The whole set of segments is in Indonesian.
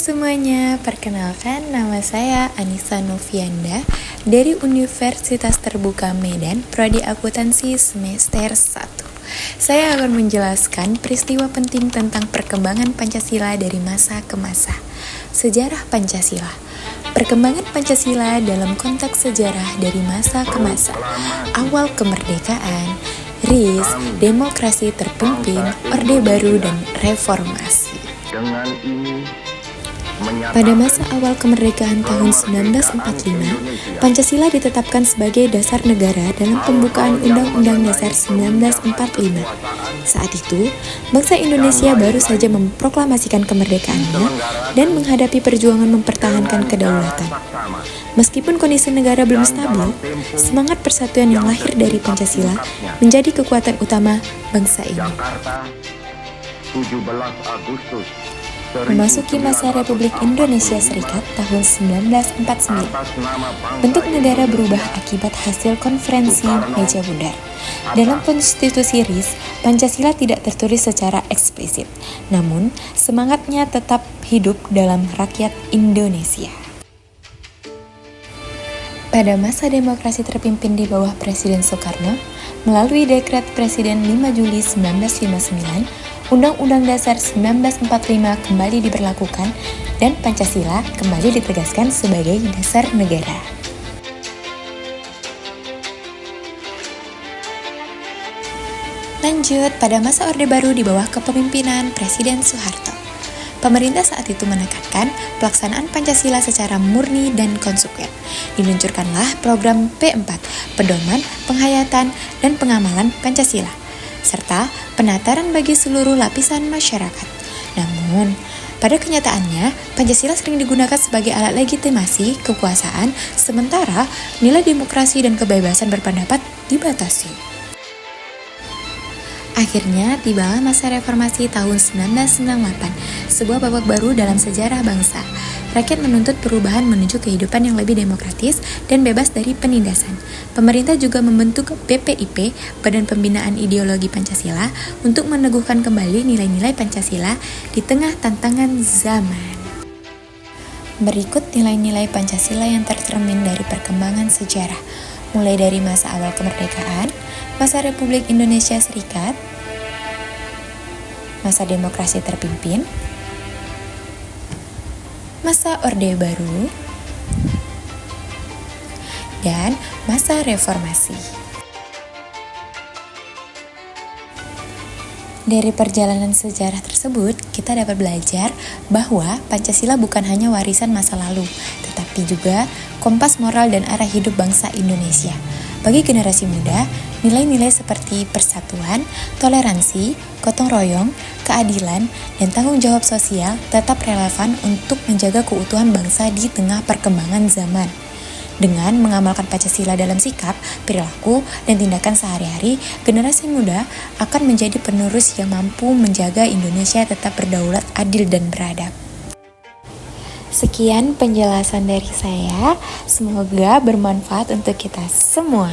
semuanya, perkenalkan nama saya Anissa Novianda dari Universitas Terbuka Medan, Prodi Akuntansi semester 1. Saya akan menjelaskan peristiwa penting tentang perkembangan Pancasila dari masa ke masa. Sejarah Pancasila. Perkembangan Pancasila dalam konteks sejarah dari masa ke masa. Awal kemerdekaan, RIS, demokrasi terpimpin, Orde Baru, dan reformasi. Pada masa awal kemerdekaan tahun 1945, Pancasila ditetapkan sebagai dasar negara dalam pembukaan Undang-Undang Dasar 1945. Saat itu, bangsa Indonesia baru saja memproklamasikan kemerdekaannya dan menghadapi perjuangan mempertahankan kedaulatan. Meskipun kondisi negara belum stabil, semangat persatuan yang lahir dari Pancasila menjadi kekuatan utama bangsa ini. Memasuki masa Republik Indonesia Serikat tahun 1949. Bentuk negara berubah akibat hasil konferensi meja bundar. Dalam konstitusi RIS, Pancasila tidak tertulis secara eksplisit, namun semangatnya tetap hidup dalam rakyat Indonesia. Pada masa demokrasi terpimpin di bawah Presiden Soekarno, melalui Dekret Presiden 5 Juli 1959, Undang-Undang Dasar 1945 kembali diberlakukan dan Pancasila kembali ditegaskan sebagai dasar negara. Lanjut, pada masa Orde Baru di bawah kepemimpinan Presiden Soeharto. Pemerintah saat itu menekankan pelaksanaan Pancasila secara murni dan konsekuen. Diluncurkanlah program P4, Pedoman, Penghayatan, dan Pengamalan Pancasila, serta penataran bagi seluruh lapisan masyarakat. Namun, pada kenyataannya, Pancasila sering digunakan sebagai alat legitimasi kekuasaan, sementara nilai demokrasi dan kebebasan berpendapat dibatasi. Akhirnya, tibalah masa reformasi tahun 1998, sebuah babak baru dalam sejarah bangsa. Rakyat menuntut perubahan menuju kehidupan yang lebih demokratis dan bebas dari penindasan. Pemerintah juga membentuk BPIP, Badan Pembinaan Ideologi Pancasila, untuk meneguhkan kembali nilai-nilai Pancasila di tengah tantangan zaman. Berikut nilai-nilai Pancasila yang tercermin dari perkembangan sejarah, mulai dari masa awal kemerdekaan, masa Republik Indonesia Serikat, masa demokrasi terpimpin, masa Orde Baru, dan masa reformasi. Dari perjalanan sejarah tersebut, kita dapat belajar bahwa Pancasila bukan hanya warisan masa lalu, tetapi juga kompas moral dan arah hidup bangsa Indonesia. Bagi generasi muda, nilai-nilai seperti persatuan, toleransi, gotong royong, keadilan, dan tanggung jawab sosial tetap relevan untuk menjaga keutuhan bangsa di tengah perkembangan zaman. Dengan mengamalkan Pancasila dalam sikap, perilaku, dan tindakan sehari-hari, generasi muda akan menjadi penerus yang mampu menjaga Indonesia tetap berdaulat, adil, dan beradab. Sekian penjelasan dari saya, semoga bermanfaat untuk kita semua.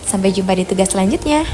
Sampai jumpa di tugas selanjutnya.